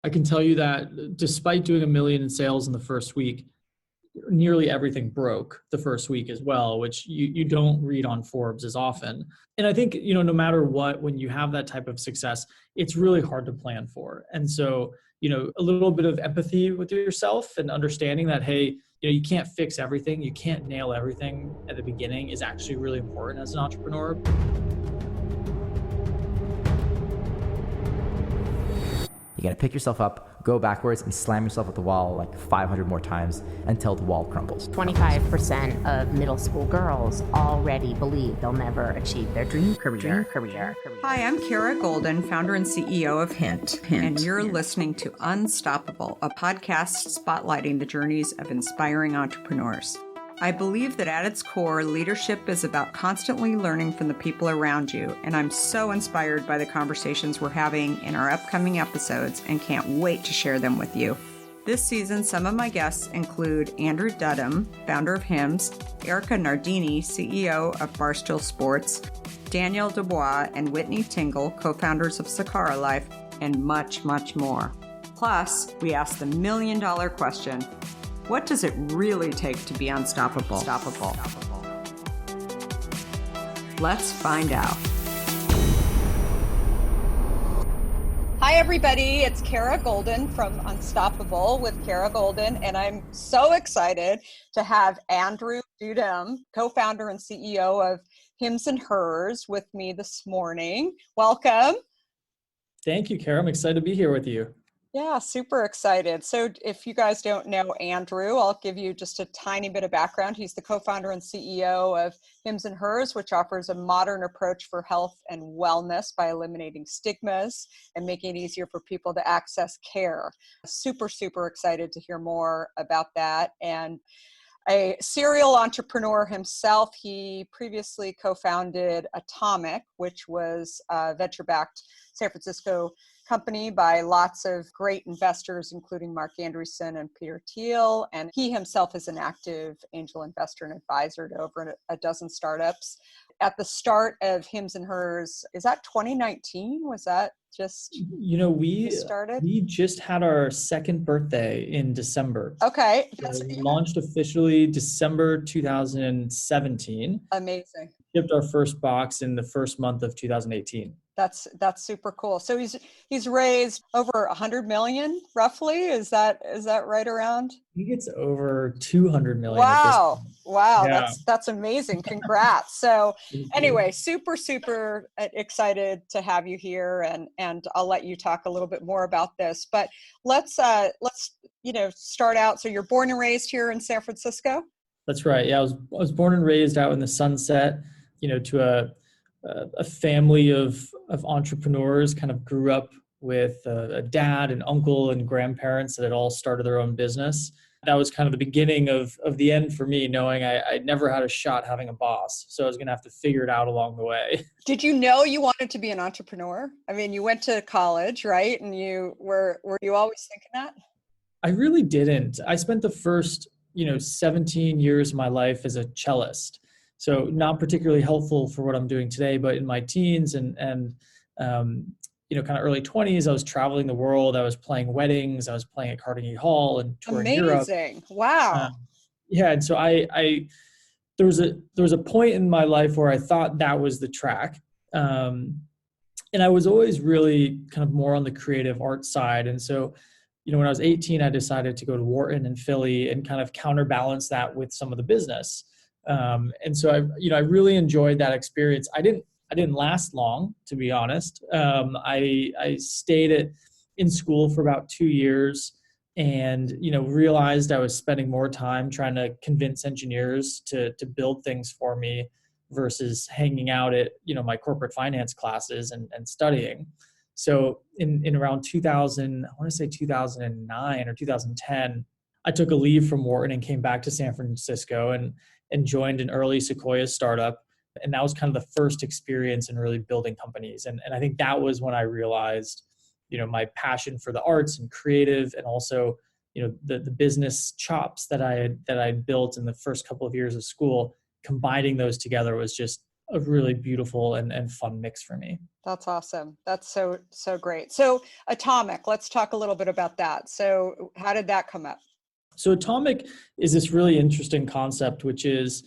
I can tell you that despite doing $1 million in sales in the first week, nearly everything broke the first week as well, which you don't read on Forbes as often. And I think, no matter what, when you have that type of success, it's really hard to plan for. And so, a little bit of empathy with yourself and understanding that, hey, you can't fix everything. You can't nail everything at the beginning is actually really important as an entrepreneur. You got to pick yourself up, go backwards, and slam yourself at the wall like 500 more times until the wall crumbles. 25% of middle school girls already believe they'll never achieve their dream career. Hi, I'm Kara Goldin, founder and CEO of Hint, and you're listening to Unstoppable, a podcast spotlighting the journeys of inspiring entrepreneurs. I believe that at its core, leadership is about constantly learning from the people around you, and I'm so inspired by the conversations we're having in our upcoming episodes and can't wait to share them with you. This season, some of my guests include Andrew Dudum, founder of Hims, Erica Nardini, CEO of Barstool Sports, Danielle Dubois and Whitney Tingle, co-founders of Sakara Life, and much, much more. Plus, we ask the $1 million question: what does it really take to be unstoppable? Let's find out. Hi, everybody. It's Kara Goldin from Unstoppable with Kara Goldin, and I'm so excited to have Andrew Dudum, co-founder and CEO of Hims and Hers, with me this morning. Welcome. Thank you, Kara. I'm excited to be here with you. Yeah, super excited. So if you guys don't know Andrew, I'll give you just a tiny bit of background. He's the co-founder and CEO of Hims and Hers, which offers a modern approach for health and wellness by eliminating stigmas and making it easier for people to access care. Super, super excited to hear more about that. And a serial entrepreneur himself, he previously co-founded Atomic, which was a venture-backed San Francisco company by lots of great investors, including Mark Andreessen and Peter Thiel. And he himself is an active angel investor and advisor to over a dozen startups. At the start of Hims and Hers, is that 2019? Was that just we started? We just had our second birthday in December. Okay. So we launched officially December 2017. Amazing. Shipped our first box in the first month of 2018. That's super cool. So he's raised over 100 million, roughly. Is that right around? I think it's over 200 million. Wow. Yeah. That's amazing. Congrats. So anyway, super excited to have you here, and I'll let you talk a little bit more about this. But let's start out. So you're born and raised here in San Francisco? That's right. Yeah, I was born and raised out in the Sunset, to a family of entrepreneurs. Kind of grew up with a dad and uncle and grandparents that had all started their own business. That was kind of the beginning of the end for me, knowing I'd never had a shot having a boss. So I was going to have to figure it out along the way. Did you know you wanted to be an entrepreneur? I mean, you went to college, right? And were you always thinking that? I really didn't. I spent the first 17 years of my life as a cellist. So not particularly helpful for what I'm doing today, but in my teens and kind of early 20s, I was traveling the world. I was playing weddings. I was playing at Carnegie Hall and touring Europe. Amazing. Wow. Yeah. And so there was a point in my life where I thought that was the track. And I was always really kind of more on the creative art side. And so, when I was 18, I decided to go to Wharton in Philly and kind of counterbalance that with some of the business. And so I really enjoyed that experience. I didn't last long, to be honest. I stayed in school for about 2 years and, realized I was spending more time trying to convince engineers to build things for me versus hanging out at, my corporate finance classes and studying. So in around 2000, I want to say 2009 or 2010, I took a leave from Wharton and came back to San Francisco and joined an early Sequoia startup. And that was kind of the first experience in really building companies. And I think that was when I realized, my passion for the arts and creative, and also, the business chops that I had built in the first couple of years of school, combining those together was just a really beautiful and fun mix for me. That's awesome. That's so great. So Atomic, let's talk a little bit about that. So how did that come up? So Atomic is this really interesting concept, which is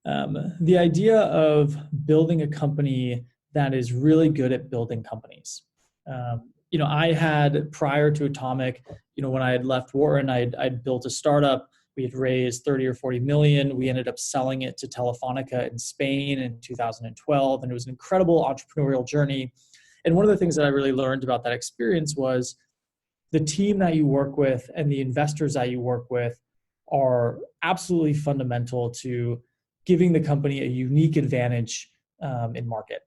the idea of building a company that is really good at building companies. I had, prior to Atomic, when I had left Wharton, I'd built a startup. We had raised 30 or 40 million. We ended up selling it to Telefonica in Spain in 2012. And it was an incredible entrepreneurial journey. And one of the things that I really learned about that experience was the team that you work with and the investors that you work with are absolutely fundamental to giving the company a unique advantage in market.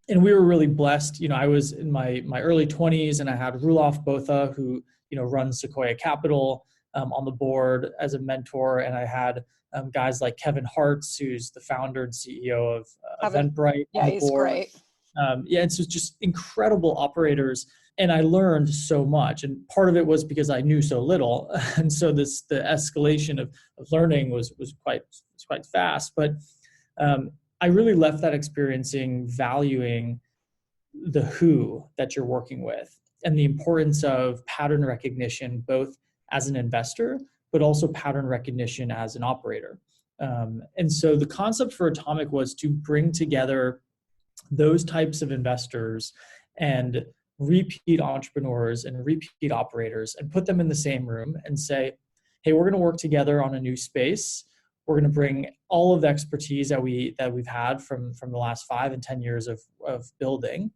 And we were really blessed. I was in my early 20s, and I had Roelof Botha, who runs Sequoia Capital, on the board as a mentor, and I had guys like Kevin Hartz, who's the founder and CEO of Eventbrite. Yeah, he's board. Great. It's just incredible operators, and I learned so much. And part of it was because I knew so little, and so the escalation of learning was quite fast. But I really left that experiencing valuing the who that you're working with and the importance of pattern recognition, both as an investor, but also pattern recognition as an operator. And so the concept for Atomic was to bring together those types of investors and repeat entrepreneurs and repeat operators and put them in the same room and say, hey, we're going to work together on a new space. We're going to bring all of the expertise that we've had from the last 5 and 10 years of building.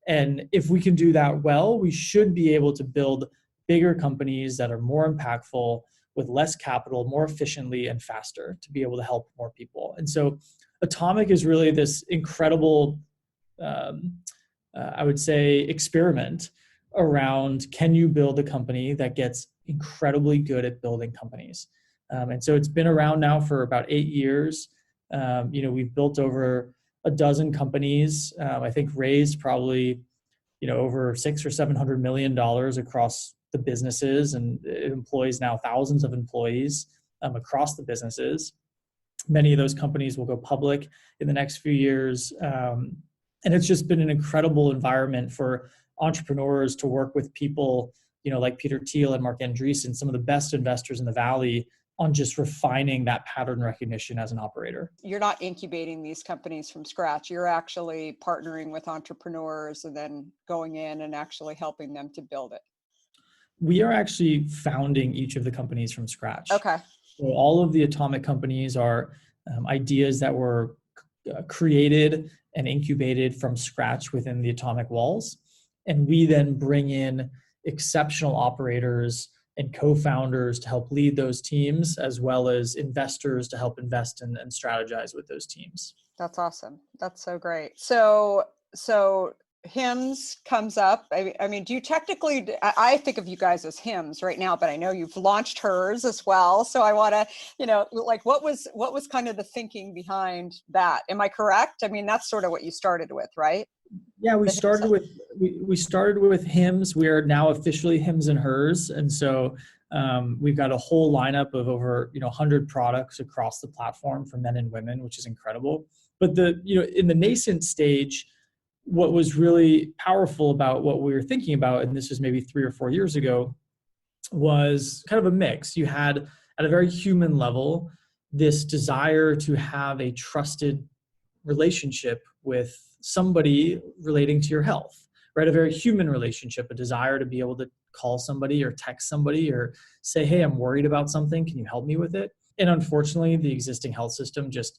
And if we can do that well, we should be able to build bigger companies that are more impactful with less capital, more efficiently and faster to be able to help more people. And so Atomic is really this incredible, I would say, experiment around, can you build a company that gets incredibly good at building companies? And so it's been around now for about 8 years. We've built over a dozen companies. I think raised probably, over $600 or $700 million across the businesses, and it employs now thousands of employees across the businesses. Many of those companies will go public in the next few years. And it's just been an incredible environment for entrepreneurs to work with people, like Peter Thiel and Mark Andreessen, some of the best investors in the Valley, on just refining that pattern recognition as an operator. You're not incubating these companies from scratch. You're actually partnering with entrepreneurs and then going in and actually helping them to build it. We are actually founding each of the companies from scratch. Okay. So all of the Atomic companies are ideas that were created and incubated from scratch within the Atomic walls. And we then bring in exceptional operators and co-founders to help lead those teams, as well as investors to help invest and strategize with those teams. That's awesome. That's so great. So HIMS comes up. I mean, do you technically, I think of you guys as HIMS right now, but I know you've launched HERS as well. So I want to, what was kind of the thinking behind that? Am I correct? I mean, that's sort of what you started with, right? Yeah, we started with HIMS. We are now officially HIMS and HERS. And so we've got a whole lineup of over 100 products across the platform for men and women, which is incredible. But in the nascent stage, what was really powerful about what we were thinking about, and this was maybe 3 or 4 years ago, was kind of a mix. You had, at a very human level, this desire to have a trusted relationship with somebody relating to your health, right? A very human relationship, a desire to be able to call somebody or text somebody or say, hey, I'm worried about something. Can you help me with it? And unfortunately, the existing health system just,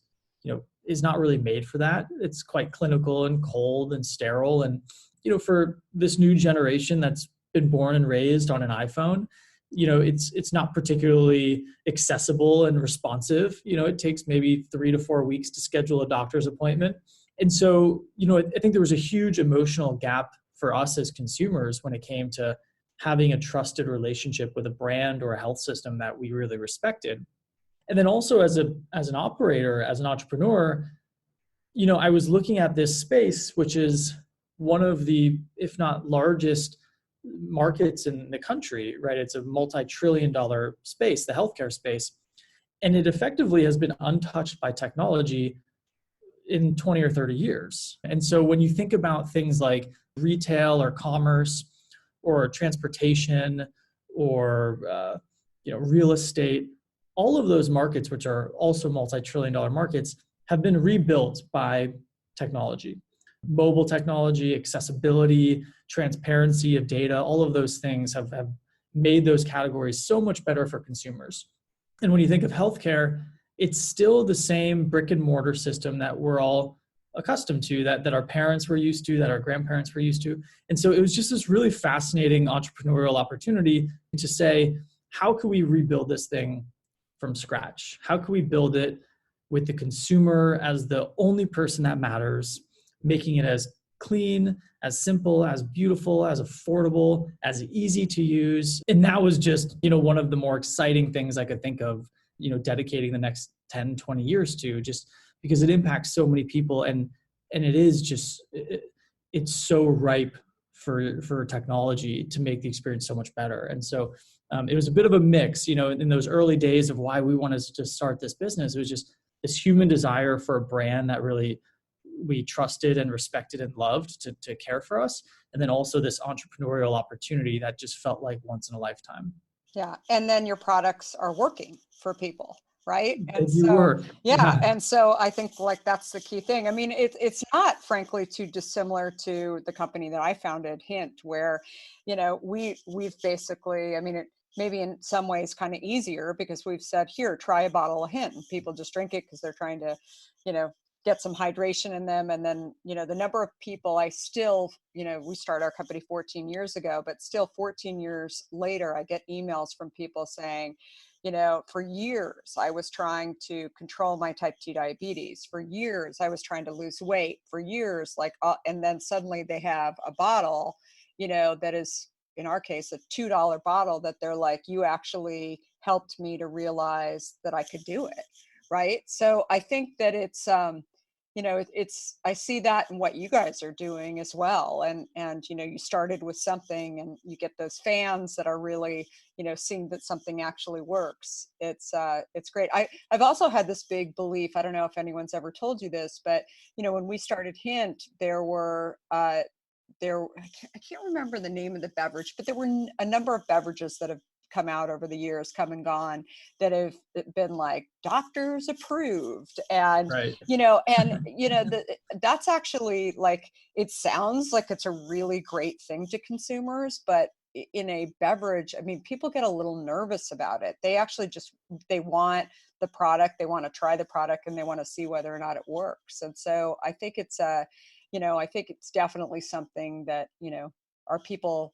is not really made for that. It's quite clinical and cold and sterile. And, for this new generation that's been born and raised on an iPhone, it's not particularly accessible and responsive. It takes maybe 3 to 4 weeks to schedule a doctor's appointment. And so, I think there was a huge emotional gap for us as consumers when it came to having a trusted relationship with a brand or a health system that we really respected. And then also as an operator, as an entrepreneur, I was looking at this space, which is one of the, if not largest, markets in the country, right? It's a multi-trillion-dollar space, the healthcare space. And it effectively has been untouched by technology, in 20 or 30 years. And so when you think about things like retail or commerce or transportation or real estate, all of those markets, which are also multi-trillion-dollar markets, have been rebuilt by technology. Mobile technology, accessibility, transparency of data, all of those things have made those categories so much better for consumers. And when you think of healthcare, it's still the same brick and mortar system that we're all accustomed to, that our parents were used to, that our grandparents were used to. And so it was just this really fascinating entrepreneurial opportunity to say, how can we rebuild this thing from scratch? How can we build it with the consumer as the only person that matters, making it as clean, as simple, as beautiful, as affordable, as easy to use? And that was just, one of the more exciting things I could think of, dedicating the next 10, 20 years to, just because it impacts so many people. And it is just, it's so ripe for technology to make the experience so much better. And so it was a bit of a mix, in those early days of why we wanted to start this business. It was just this human desire for a brand that really we trusted and respected and loved to care for us. And then also this entrepreneurial opportunity that just felt like once in a lifetime. Yeah. And then your products are working for people, right? And you work. Yeah. And so I think that's the key thing. I mean, it's not frankly too dissimilar to the company that I founded, Hint, where, we've basically, it maybe in some ways kind of easier because we've said, here, try a bottle of Hint, and people just drink it because they're trying to, get some hydration in them. And then, the number of people I still, we started our company 14 years ago, but still 14 years later, I get emails from people saying, for years, I was trying to control my type 2 diabetes. For years, I was trying to lose weight. For years, and then suddenly they have a bottle, that is, in our case, a $2 bottle that they're like, you actually helped me to realize that I could do it. Right. So I think that it's, I see that in what you guys are doing as well. And, you started with something and you get those fans that are really, seeing that something actually works. It's great. I've also had this big belief. I don't know if anyone's ever told you this, but, when we started Hint, there were, I can't remember the name of the beverage, but there were a number of beverages that have come out over the years, come and gone, that have been like doctors approved. And, Right. That's actually it sounds like it's a really great thing to consumers, but in a beverage, people get a little nervous about it. They actually they want the product, they want to try the product, and they want to see whether or not it works. And so I think it's I think it's definitely something that, are people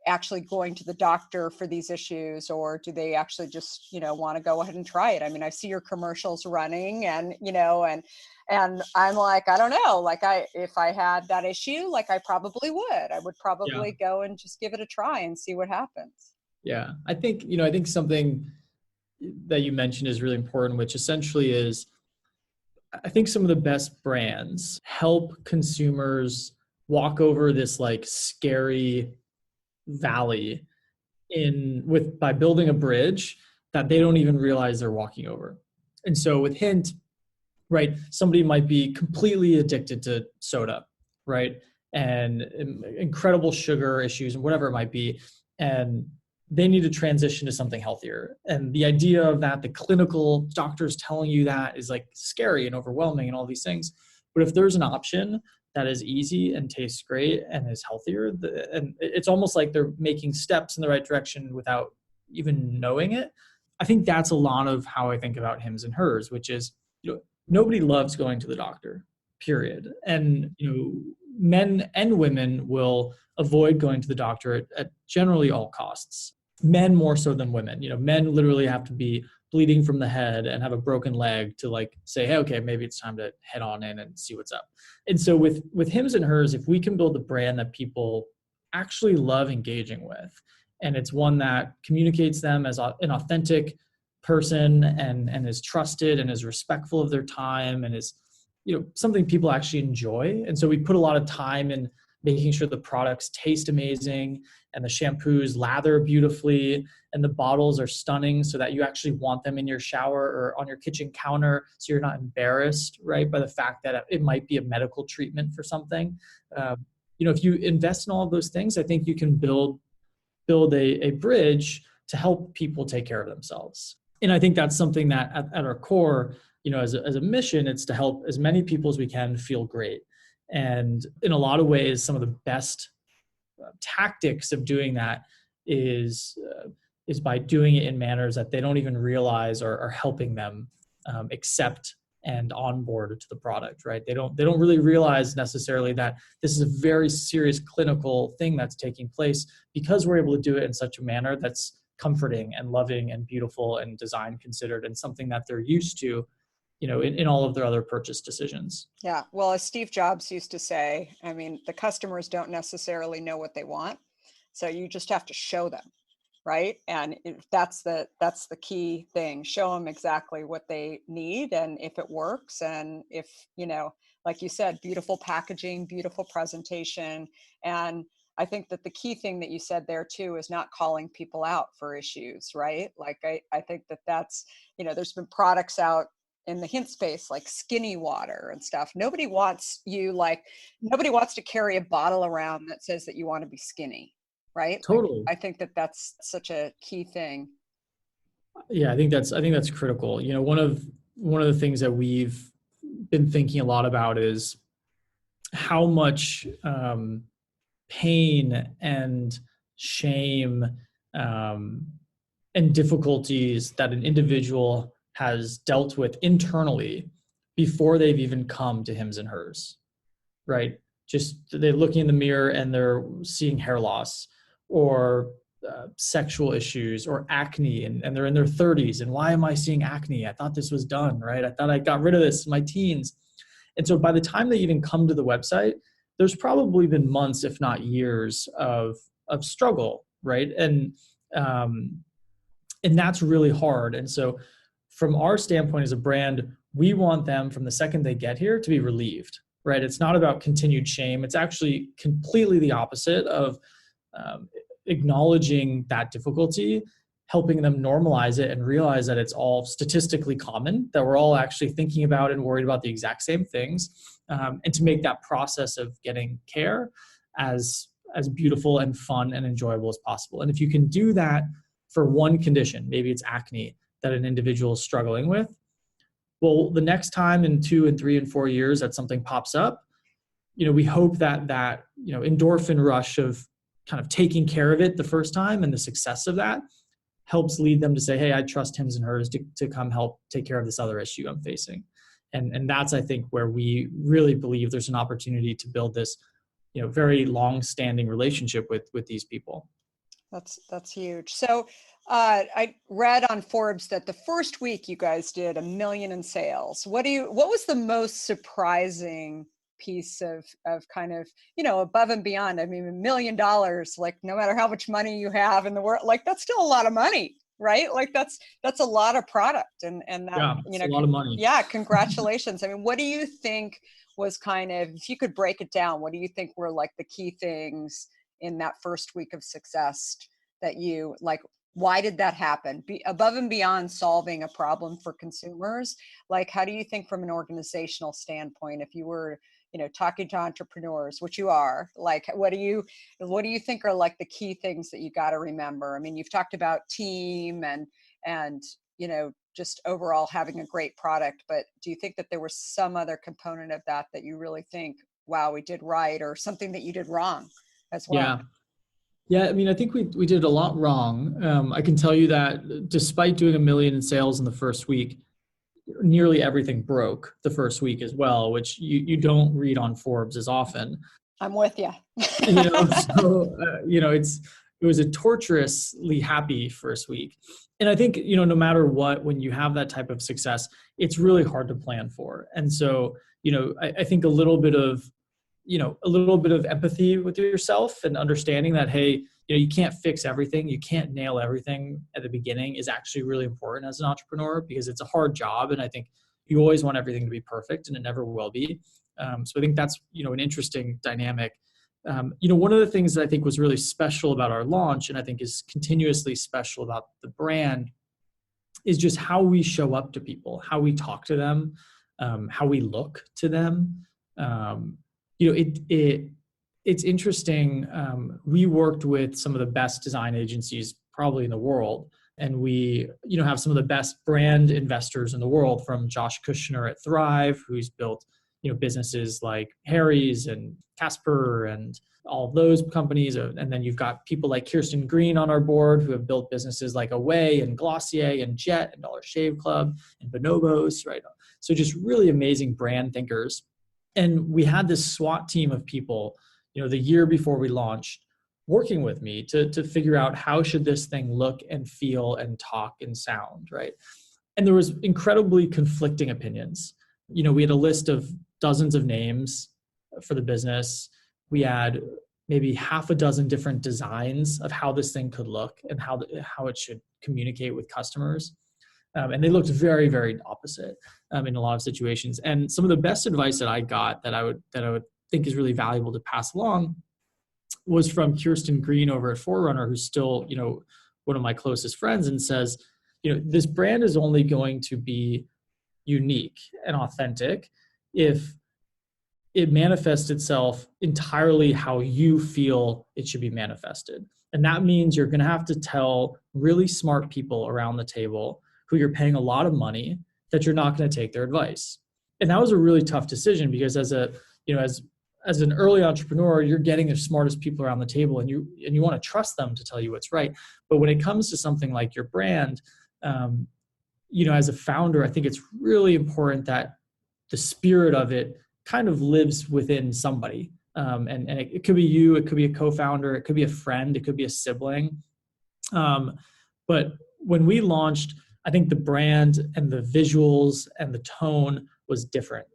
actually going to the doctor for these issues, or do they actually just, want to go ahead and try it? I see your commercials running and, and I'm like, I don't know, if I had that issue, I probably would. I would probably go and just give it a try and see what happens. Yeah. I think something that you mentioned is really important, which essentially is, I think some of the best brands help consumers walk over this scary valley by building a bridge that they don't even realize they're walking over. And so with Hint, right, somebody might be completely addicted to soda, right, and incredible sugar issues and whatever it might be, and they need to transition to something healthier. And the idea of that, the clinical doctors telling you that, is scary and overwhelming and all these things. But if there's an option that is easy and tastes great and is healthier, and it's almost like they're making steps in the right direction without even knowing it. I think that's a lot of how I think about Hims and Hers, which is, nobody loves going to the doctor, period. And, men and women will avoid going to the doctor at generally all costs. Men more so than women. Men literally have to be bleeding from the head and have a broken leg to say, hey, okay, maybe it's time to head on in and see what's up. And so with Hims and Hers, if we can build a brand that people actually love engaging with, and it's one that communicates them as an authentic person and is trusted and is respectful of their time and is, something people actually enjoy. And so we put a lot of time in making sure the products taste amazing and the shampoos lather beautifully and the bottles are stunning so that you actually want them in your shower or on your kitchen counter, so you're not embarrassed, right, by the fact that it might be a medical treatment for something. If you invest in all of those things, I think you can build a bridge to help people take care of themselves. And I think that's something that at our core, as a mission, it's to help as many people as we can feel great. And in a lot of ways, some of the best tactics of doing that is by doing it in manners that they don't even realize are helping them accept and onboard to the product, right? They don't really realize necessarily that this is a very serious clinical thing that's taking place, because we're able to do it in such a manner that's comforting and loving and beautiful and design considered, and something that they're used to, in all of their other purchase decisions. Yeah. Well, as Steve Jobs used to say, I mean, the customers don't necessarily know what they want, so you just have to show them. Right. And that's the key thing. Show them exactly what they need and if it works. And if, like you said, beautiful packaging, beautiful presentation. And I think that the key thing that you said there too is not calling people out for issues, right? Like I think that's, there's been products out in the hint space like skinny water and stuff. Nobody wants to carry a bottle around that says that you want to be skinny. Right? Totally. I think that that's such a key thing. Yeah, I think that's critical. One of the things that we've been thinking a lot about is how much pain and shame and difficulties that an individual has dealt with internally before they've even come to Hims and Hers, right? Just they're looking in the mirror and they're seeing hair loss, or sexual issues, or acne, and they're in their 30s. And why am I seeing acne? I thought this was done, right? I thought I got rid of this in my teens. And so by the time they even come to the website, there's probably been months, if not years, of struggle, right? And that's really hard. And so from our standpoint as a brand, we want them from the second they get here to be relieved, right? It's not about continued shame. It's actually completely the opposite of acknowledging that difficulty, helping them normalize it and realize that it's all statistically common, that we're all actually thinking about and worried about the exact same things, and to make that process of getting care as beautiful and fun and enjoyable as possible. And if you can do that for one condition, maybe it's acne that an individual is struggling with, well, the next time in 2 and 3 and 4 years that something pops up, we hope that endorphin rush of kind of taking care of it the first time and the success of that helps lead them to say, hey, I trust Hims and Hers to come help take care of this other issue I'm facing. And that's, I think, where we really believe there's an opportunity to build this, very long-standing relationship with these people. That's huge. So I read on Forbes that the first week you guys did $1 million in sales. What was the most surprising piece of kind of, above and beyond? I mean, $1 million, like no matter how much money you have in the world, like that's still a lot of money, right? Like that's a lot of product and that, it's a lot of money. Yeah. Congratulations. I mean, what do you think was kind of, if you could break it down, what do you think were like the key things in that first week of success that you like? Why did that happen? Above and beyond solving a problem for consumers, like how do you think from an organizational standpoint, if you were talking to entrepreneurs, which you are, like, what do you think are like the key things that you got to remember? I mean, you've talked about team and just overall having a great product, but do you think that there was some other component of that you really think, wow, we did right, or something that you did wrong as well? Yeah. I mean, I think we did a lot wrong. I can tell you that despite doing $1 million in sales in the first week, nearly everything broke the first week as well, which you don't read on Forbes as often. I'm with you. It was a torturously happy first week. And I think, no matter what, when you have that type of success, it's really hard to plan for. And so, I think a little bit of empathy with yourself and understanding that, hey, you can't fix everything. You can't nail everything at the beginning is actually really important as an entrepreneur, because it's a hard job. And I think you always want everything to be perfect, and it never will be. So I think that's, an interesting dynamic. One of the things that I think was really special about our launch, and I think is continuously special about the brand, is just how we show up to people, how we talk to them, how we look to them. It's interesting. We worked with some of the best design agencies probably in the world, and we have some of the best brand investors in the world, from Josh Kushner at Thrive, who's built businesses like Harry's and Casper and all of those companies. And then you've got people like Kirsten Green on our board who have built businesses like Away and Glossier and Jet and Dollar Shave Club and Bonobos, right? So just really amazing brand thinkers. And we had this SWAT team of people, the year before we launched, working with me to figure out how should this thing look and feel and talk and sound, right? And there was incredibly conflicting opinions. We had a list of dozens of names for the business. We had maybe half a dozen different designs of how this thing could look and how it should communicate with customers. And they looked very, very opposite in a lot of situations. And some of the best advice that I got that I would think is really valuable to pass along was from Kirsten Green over at Forerunner, who's still, one of my closest friends, and says, this brand is only going to be unique and authentic if it manifests itself entirely how you feel it should be manifested. And that means you're going to have to tell really smart people around the table who you're paying a lot of money that you're not going to take their advice. And that was a really tough decision, because as an early entrepreneur, you're getting the smartest people around the table, and you want to trust them to tell you what's right. But when it comes to something like your brand, as a founder, I think it's really important that the spirit of it kind of lives within somebody. And it could be you, it could be a co-founder, it could be a friend, it could be a sibling. But when we launched, I think the brand and the visuals and the tone was different.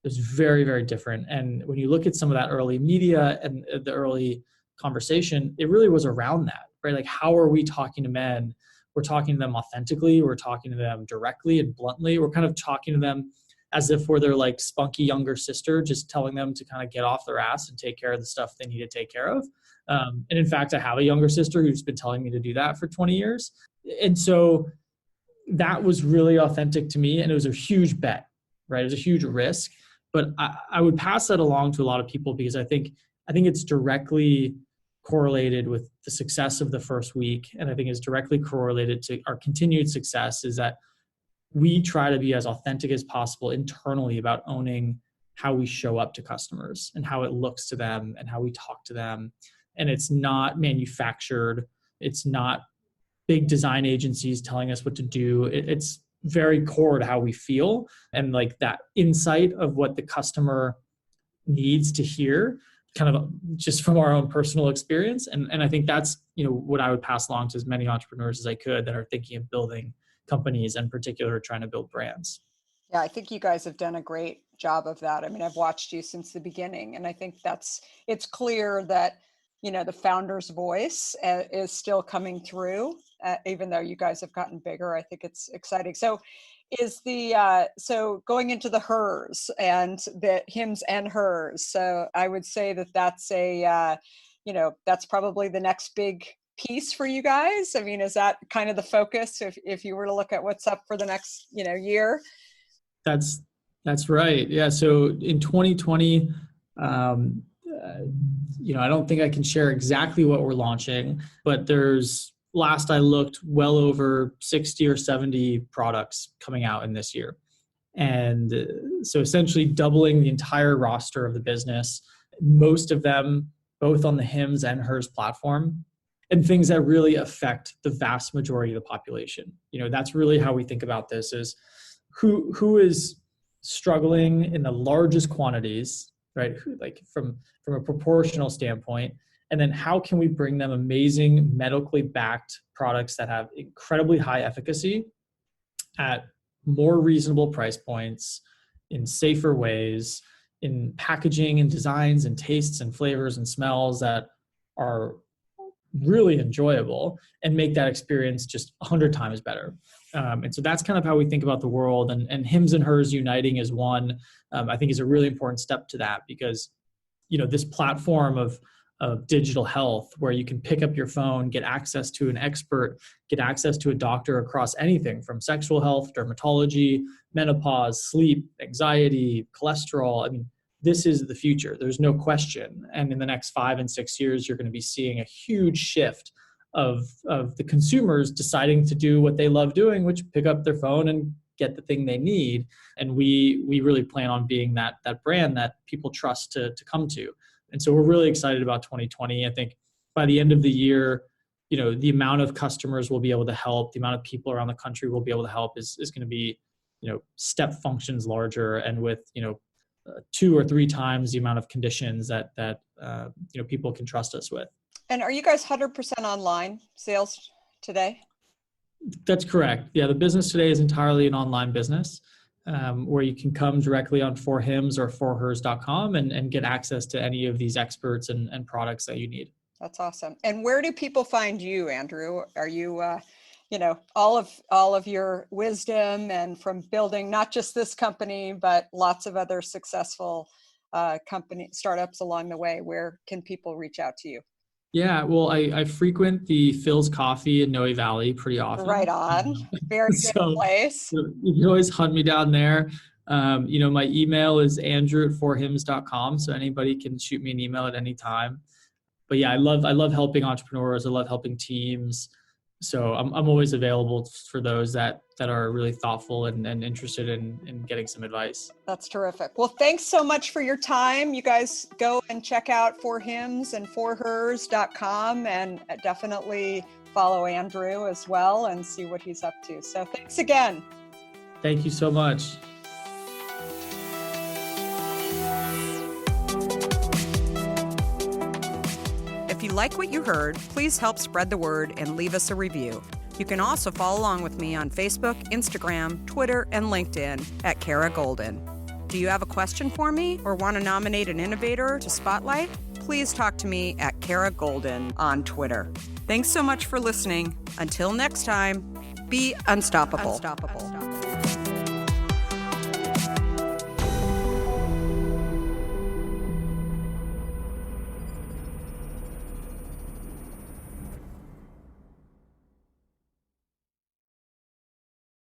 It was very, very different. And when you look at some of that early media and the early conversation, it really was around that, right? Like, how are we talking to men? We're talking to them authentically. We're talking to them directly and bluntly. We're kind of talking to them as if we're their like spunky younger sister, just telling them to kind of get off their ass and take care of the stuff they need to take care of. And in fact, I have a younger sister who's been telling me to do that for 20 years. And so that was really authentic to me. And it was a huge bet, right? It was a huge risk, but I would pass that along to a lot of people, because I think it's directly correlated with the success of the first week. And I think it's directly correlated to our continued success, is that we try to be as authentic as possible internally about owning how we show up to customers and how it looks to them and how we talk to them. And it's not manufactured. It's not big design agencies telling us what to do. It's very core to how we feel, and like that insight of what the customer needs to hear, kind of just from our own personal experience. And I think that's, what I would pass along to as many entrepreneurs as I could that are thinking of building companies, in particular trying to build brands. Yeah, I think you guys have done a great job of that. I mean, I've watched you since the beginning, and I think it's clear that, the founder's voice is still coming through, even though you guys have gotten bigger. I think it's exciting. So is so going into the hers and the hims and hers. So I would say that's that's probably the next big piece for you guys. I mean, is that kind of the focus if you were to look at what's up for the next, year? That's right. Yeah. So in 2020, I don't think I can share exactly what we're launching, but last I looked, well over 60 or 70 products coming out in this year. And so essentially doubling the entire roster of the business, most of them both on the Hims and Hers platform, and things that really affect the vast majority of the population. That's really how we think about this, is who is struggling in the largest quantities, right? Like from a proportional standpoint. And then how can we bring them amazing medically backed products that have incredibly high efficacy at more reasonable price points, in safer ways, in packaging and designs and tastes and flavors and smells that are really enjoyable, and make that experience just 100 times better. And so that's kind of how we think about the world, and Hims and Hers uniting as one, I think is a really important step to that, because, this platform of of digital health, where you can pick up your phone, get access to an expert, get access to a doctor across anything from sexual health, dermatology, menopause, sleep, anxiety, cholesterol. I mean, this is the future. There's no question. And in the next 5 and 6 years, you're going to be seeing a huge shift of the consumers deciding to do what they love doing, which pick up their phone and get the thing they need. And we really plan on being that brand that people trust to come to. And so we're really excited about 2020. I think by the end of the year, the amount of customers we'll be able to help, the amount of people around the country we'll be able to help is going to be, step functions larger, and with, 2 or 3 times the amount of conditions that people can trust us with. And are you guys 100% online sales today? That's correct. Yeah, the business today is entirely an online business, where you can come directly on forhims or forhers.com and get access to any of these experts and products that you need. That's awesome. And where do people find you, Andrew? Are you, all of your wisdom and from building not just this company, but lots of other successful startups along the way, where can people reach out to you? Yeah, well, I frequent the Phil's Coffee in Noe Valley pretty often. Right on. Very good place. So you can always hunt me down there. My email is andrew@forhims.com, so anybody can shoot me an email at any time. But yeah, I love helping entrepreneurs. I love helping teams. So I'm always available for those that are really thoughtful and interested in getting some advice. That's terrific. Well, thanks so much for your time. You guys go and check out forhims and forhers.com, and definitely follow Andrew as well and see what he's up to. So thanks again. Thank you so much. If you like what you heard, please help spread the word and leave us a review. You can also follow along with me on Facebook, Instagram, Twitter, and LinkedIn at Kara Goldin. Do you have a question for me or want to nominate an innovator to spotlight? Please talk to me at Kara Goldin on Twitter. Thanks so much for listening. Until next time, be unstoppable.